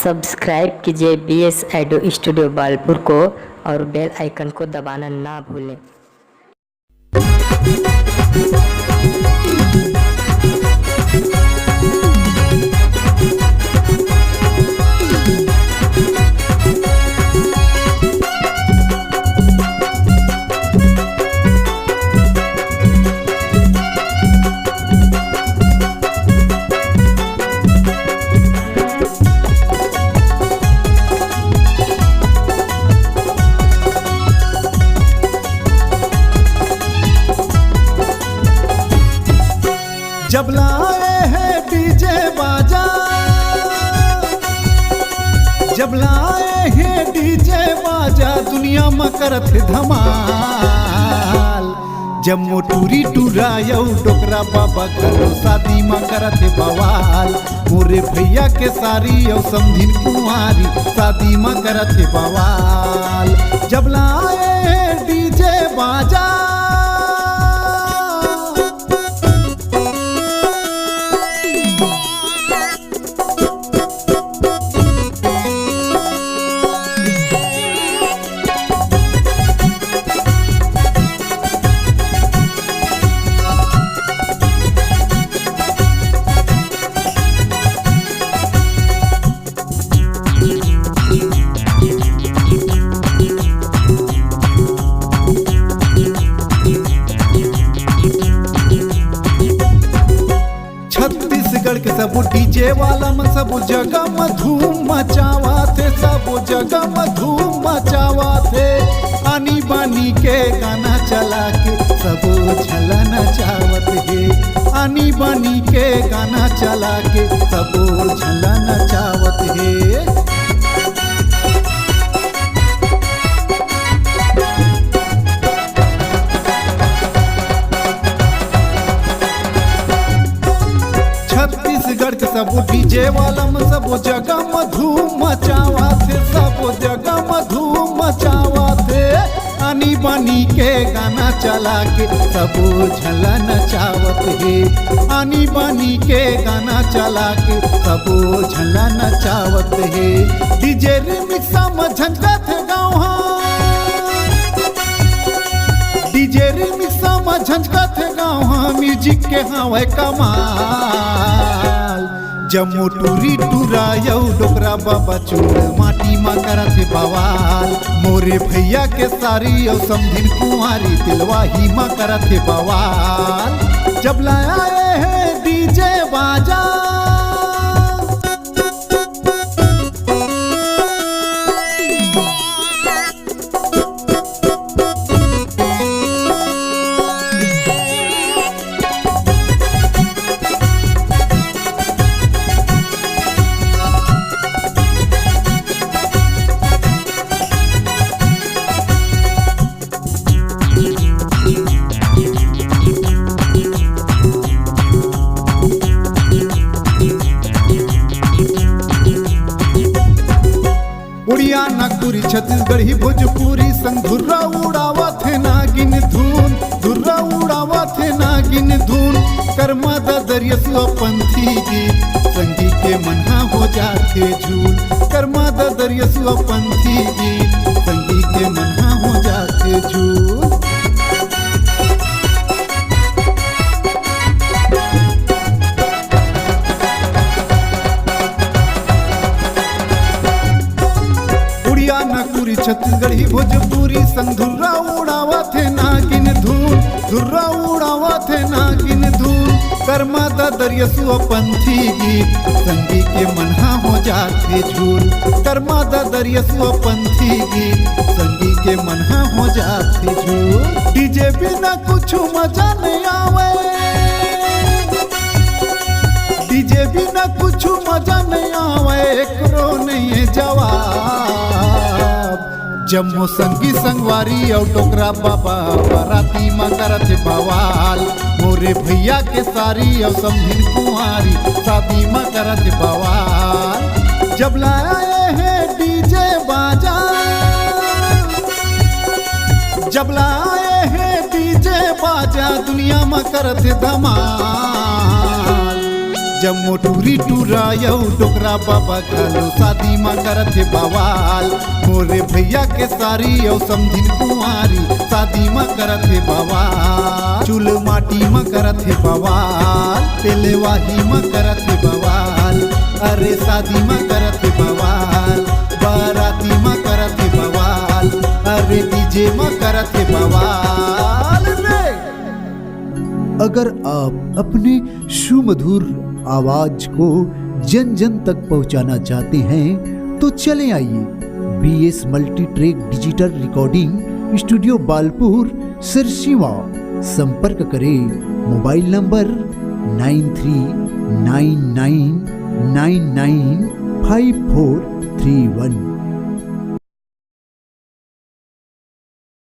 Subscribe कीजिए BS audio studio Balpur को और बेल आइकन को दबाना ना भूलें। जब लाए हैं डीजे बाजा, जब लाए हैं डीजे बाजा, दुनिया में करत धमाल। जब मोटूरी टूरायौ डोकरा बाबा घरो, शादी में करत बवाल। मोरे भैया के सारी और समझिन कुंवारी, शादी में करत बवाल। जब लाए हैं डीजे बाजा, छत्तीसगढ़ के सब डीजे वाला में सब जगह में धूम मचावा थे, सब जगह में धूम मचावा थे। आनी बानी के गाना चला के सब झला नचावत है, आनी बानी के गाना चला के सब झला नचावत है। छत्तीसगढ़ के सब डीजे वाला में सब जगह में धूम मचावा थे, सब जगह में धूम मचावा थे। आनी बानी के गाना चला के सब झला नचावत है, आनी बानी के गाना चला के सब झला नचावत है। डीजे रिमिक्स में झंझट गाँव, डीजे रिमिक्स में झंझट गाँव, म्यूजिक के हवे कमाल। जब मोटूरी टूरायौ डोकरा बाबा चूड़, माटी में करत बवाल। मोरे भैया के सारी और समझिन कुंवारी, दिलवा ही में करत बवाल। जब लाए हैं डीजे बाजा, उड़िया नागपुरी छत्तीसगढ़ी भोजपुरी संग धुर्रा उड़ावत है नागिन धुन, धुर्रा उड़ावत है नागिन धुन। कर्मा दरिया पंथी गीत, संगी के मन्हा हो जाते झूल। कर्मा दरिया पंथी गीत, संगी के मन्हा हो जाते झूल। नागपुरी छत्तीसगढ़ी भोजपुरी संग धुर्रा उड़ावत है नागिन धुन, धुर्रा उड़ावत है नागिन धुन। कर्मा दरिया पंथी गीत, संगी के मन्हा हो जाते झूल। कर्मा दरिया पंथी गीत, संगी के मन्हा हो जाते झूल। डीजे बिना कुछ मजा नहीं आवे, डीजे बिना कुछ मजा नहीं आवे, एकरो नहीं है जवाब। जम्मू संगी संगवारी और डोकरा बाबा बाराती में करत बवाल। मोरे भैया के सारी और समझिन कुंवारी, शादी में करत बवाल। जब लाए हैं डीजे बाजा, जब लाए हैं डीजे बाजा, दुनिया में करत धमाल। जब मोटूरी टूरायौ डोकरा बाबा घालो शादी माँ करत हे बवाल। मोरे भैया के सारी औ समधिन कुंवारी शादी माँ करत हे बवाल। चूल माटी माँ करत हे बवाल, पेलेवाही माँ करत हे बवाल। अरे शादी माँ करत हे बवाल, बाराती माँ करत हे बवाल। अरे डीजे माँ करत हे बवाल रे। अगर आप अपने सुमधुर आवाज को जन जन तक पहुंचाना चाहते हैं तो चले आइए BS multi track digital recording studio Balpur Sirsiwa. संपर्क करें मोबाइल नंबर 9399995431।